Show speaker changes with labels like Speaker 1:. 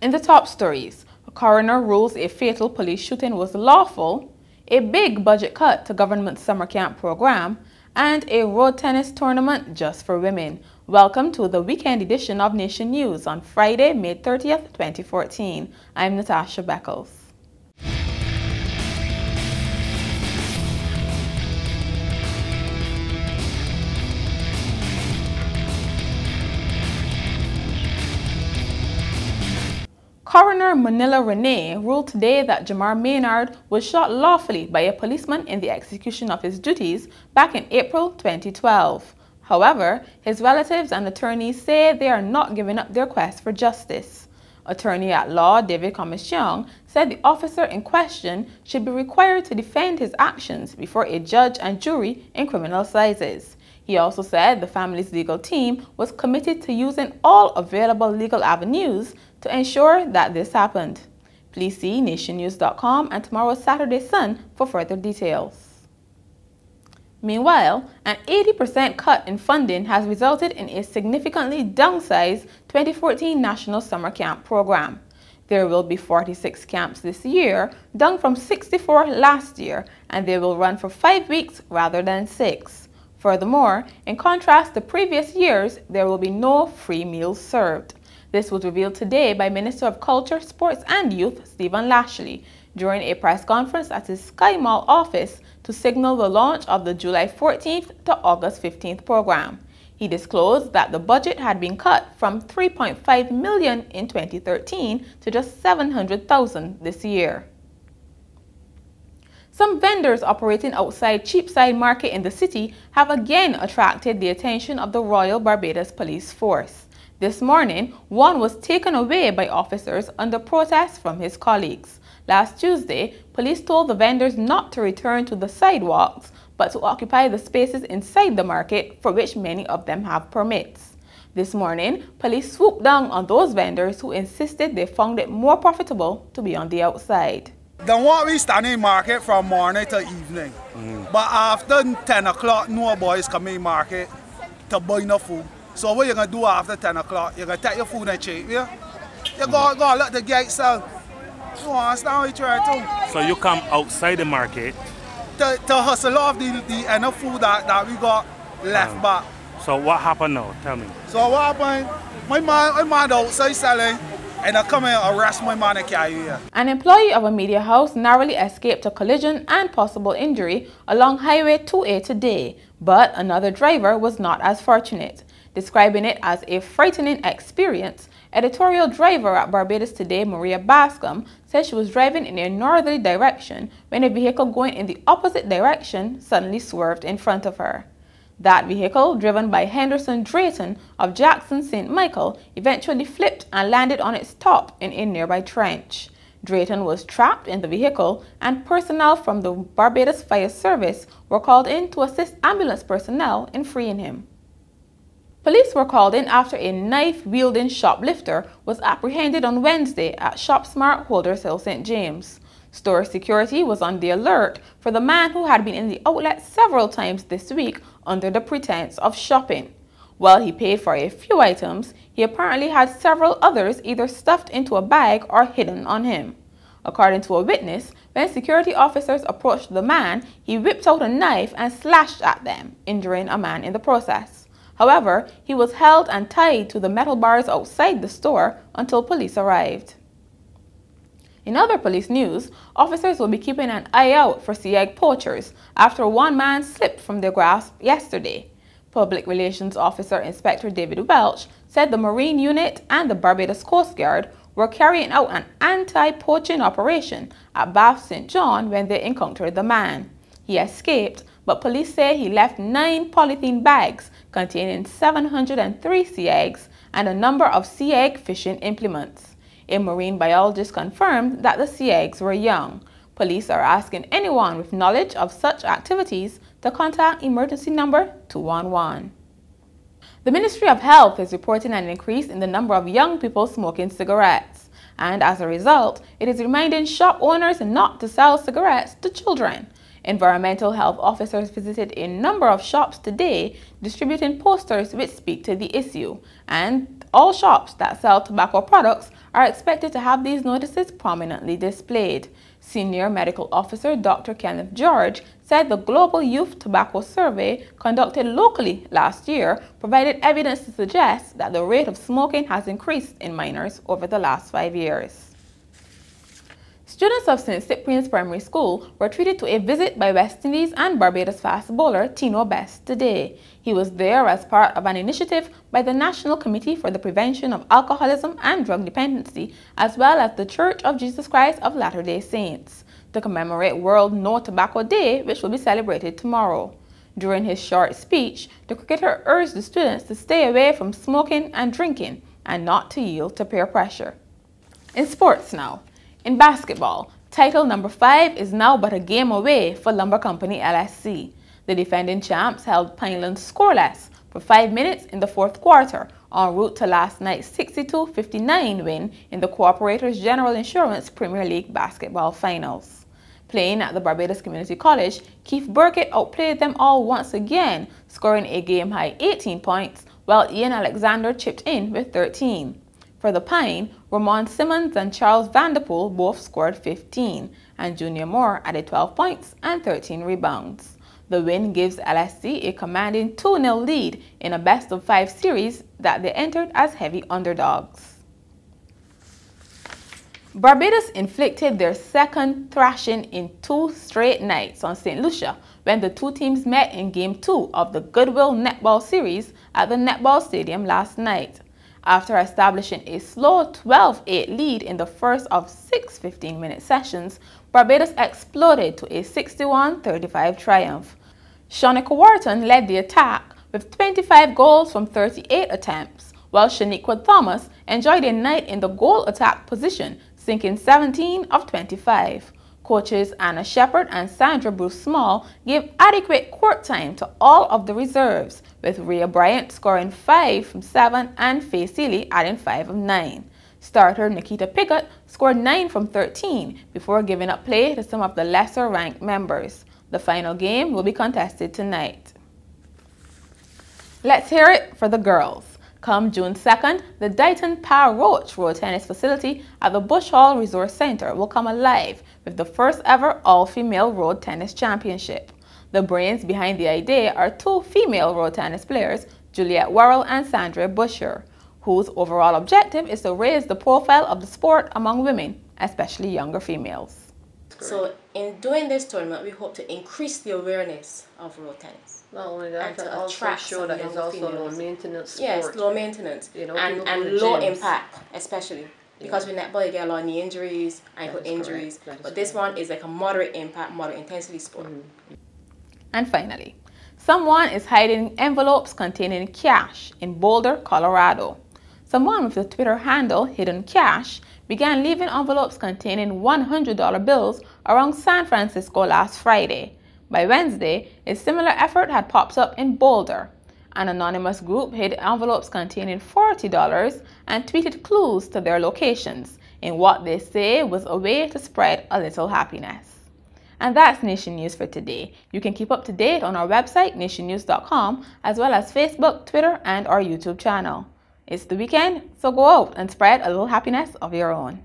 Speaker 1: In the top stories, a coroner rules a fatal police shooting was lawful, a big budget cut to government summer camp program, and a road tennis tournament just for women. Welcome to the weekend edition of Nation News on Friday, May 30th, 2014. I'm Natasha Beckles. Coroner Manila Renee ruled today that Jamar Maynard was shot lawfully by a policeman in the execution of his duties back in April 2012. However, his relatives and attorneys say they are not giving up their quest for justice. Attorney at law David Commission said the officer in question should be required to defend his actions before a judge and jury in criminal sizes. He also said the family's legal team was committed to using all available legal avenues to ensure that this happened. Please see nationnews.com and tomorrow's Saturday Sun for further details. Meanwhile, an 80% cut in funding has resulted in a significantly downsized 2014 National Summer Camp program. There will be 46 camps this year, down from 64 last year, and they will run for 5 weeks rather than 6. Furthermore, in contrast to previous years, there will be no free meals served. This was revealed today by Minister of Culture, Sports and Youth Stephen Lashley during a press conference at his Sky Mall office to signal the launch of the July 14th to August 15th program. He disclosed that the budget had been cut from $3.5 million in 2013 to just $700,000 this year. Some vendors operating outside Cheapside Market in the city have again attracted the attention of the Royal Barbados Police Force. This morning, one was taken away by officers under protest from his colleagues. Last Tuesday, police told the vendors not to return to the sidewalks, but to occupy the spaces inside the market for which many of them have permits. This morning, police swooped down on those vendors who insisted they found it more profitable to be on the outside.
Speaker 2: Don't want we stand in market from morning to evening. But after 10 o'clock, no boys come in market to buy no food. So what you going to do after 10 o'clock? You're going to take your food and check, yeah? You go let the gates out. You understand what you're trying to do?
Speaker 3: So you come outside the market?
Speaker 2: To hustle off the enough food that we got left back.
Speaker 3: So what happened now? Tell me.
Speaker 2: So what happened? My man outside selling, and I come here and arrest my man and carry here.
Speaker 1: An employee of a media house narrowly escaped a collision and possible injury along Highway 2A today, but another driver was not as fortunate. Describing it as a frightening experience, editorial driver at Barbados Today, Maria Bascom, said she was driving in a northerly direction when a vehicle going in the opposite direction suddenly swerved in front of her. That vehicle, driven by Henderson Drayton of Jackson St. Michael, eventually flipped and landed on its top in a nearby trench. Drayton was trapped in the vehicle, and personnel from the Barbados Fire Service were called in to assist ambulance personnel in freeing him. Police were called in after a knife-wielding shoplifter was apprehended on Wednesday at ShopSmart Holders Hill, St. James. Store security was on the alert for the man who had been in the outlet several times this week under the pretense of shopping. While he paid for a few items, he apparently had several others either stuffed into a bag or hidden on him. According to a witness, when security officers approached the man, he whipped out a knife and slashed at them, injuring a man in the process. However, he was held and tied to the metal bars outside the store until police arrived. In other police news, officers will be keeping an eye out for sea egg poachers after one man slipped from their grasp yesterday. Public Relations Officer Inspector David Welch said the Marine Unit and the Barbados Coast Guard were carrying out an anti-poaching operation at Bath St. John when they encountered the man. He escaped, but police say he left 9 polythene bags containing 703 sea eggs and a number of sea egg fishing implements. A marine biologist confirmed that the sea eggs were young. Police are asking anyone with knowledge of such activities to contact emergency number 211. The Ministry of Health is reporting an increase in the number of young people smoking cigarettes, and as a result, it is reminding shop owners not to sell cigarettes to children. Environmental health officers visited a number of shops today, distributing posters which speak to the issue, and all shops that sell tobacco products are expected to have these notices prominently displayed. Senior Medical Officer Dr. Kenneth George said the Global Youth Tobacco Survey conducted locally last year provided evidence to suggest that the rate of smoking has increased in minors over the last 5 years. Students of St. Cyprian's Primary School were treated to a visit by West Indies and Barbados fast bowler Tino Best today. He was there as part of an initiative by the National Committee for the Prevention of Alcoholism and Drug Dependency, as well as the Church of Jesus Christ of Latter-day Saints, to commemorate World No Tobacco Day, which will be celebrated tomorrow. During his short speech, the cricketer urged the students to stay away from smoking and drinking and not to yield to peer pressure. In sports now. In basketball, title number 5 is now but a game away for Lumber Company LSC. The defending champs held Pineland scoreless for 5 minutes in the fourth quarter en route to last night's 62-59 win in the Cooperators General Insurance Premier League basketball finals. Playing at the Barbados Community College, Keith Burkett outplayed them all once again, scoring a game-high 18 points, while Ian Alexander chipped in with 13. For the Pine, Ramon Simmons and Charles Vanderpool both scored 15, and Junior Moore added 12 points and 13 rebounds. The win gives LSC a commanding 2-0 lead in a best-of-5 series that they entered as heavy underdogs. Barbados inflicted their second thrashing in 2 straight nights on St. Lucia when the two teams met in Game 2 of the Goodwill Netball Series at the Netball Stadium last night. After establishing a slow 12-8 lead in the first of 6 15-minute sessions, Barbados exploded to a 61-35 triumph. Shanika Wharton led the attack with 25 goals from 38 attempts, while Shaniqua Thomas enjoyed a night in the goal attack position, sinking 17 of 25. Coaches Anna Shepard and Sandra Bruce Small gave adequate court time to all of the reserves, with Rhea Bryant scoring 5 from 7 and Faye Seeley adding 5 of 9. Starter Nikita Piggott scored 9 from 13 before giving up play to some of the lesser-ranked members. The final game will be contested tonight. Let's hear it for the girls. Come June 2nd, the Dighton Pa Roach Road Tennis Facility at the Bush Hall Resource Center will come alive with the first ever all-female road tennis championship. The brains behind the idea are 2 female road tennis players, Juliette Worrell and Sandra Busher, whose overall objective is to raise the profile of the sport among women, especially younger females.
Speaker 4: So in doing this tournament, we hope to increase the awareness of road tennis.
Speaker 5: Not only that,
Speaker 4: and
Speaker 5: but
Speaker 4: to
Speaker 5: also
Speaker 4: attract
Speaker 5: show that it's also low maintenance sport.
Speaker 4: Yes, low maintenance,
Speaker 5: you know,
Speaker 4: and low impact, especially. Because with netball you get a lot of knee injuries, ankle injuries, but this one is like a moderate impact, moderate intensity sport.
Speaker 1: And finally, someone is hiding envelopes containing cash in Boulder, Colorado. Someone with the Twitter handle Hidden Cash began leaving envelopes containing $100 bills around San Francisco last Friday. By Wednesday, a similar effort had popped up in Boulder. An anonymous group hid envelopes containing $40 and tweeted clues to their locations in what they say was a way to spread a little happiness. And that's Nation News for today. You can keep up to date on our website, nationnews.com, as well as Facebook, Twitter, and our YouTube channel. It's the weekend, so go out and spread a little happiness of your own.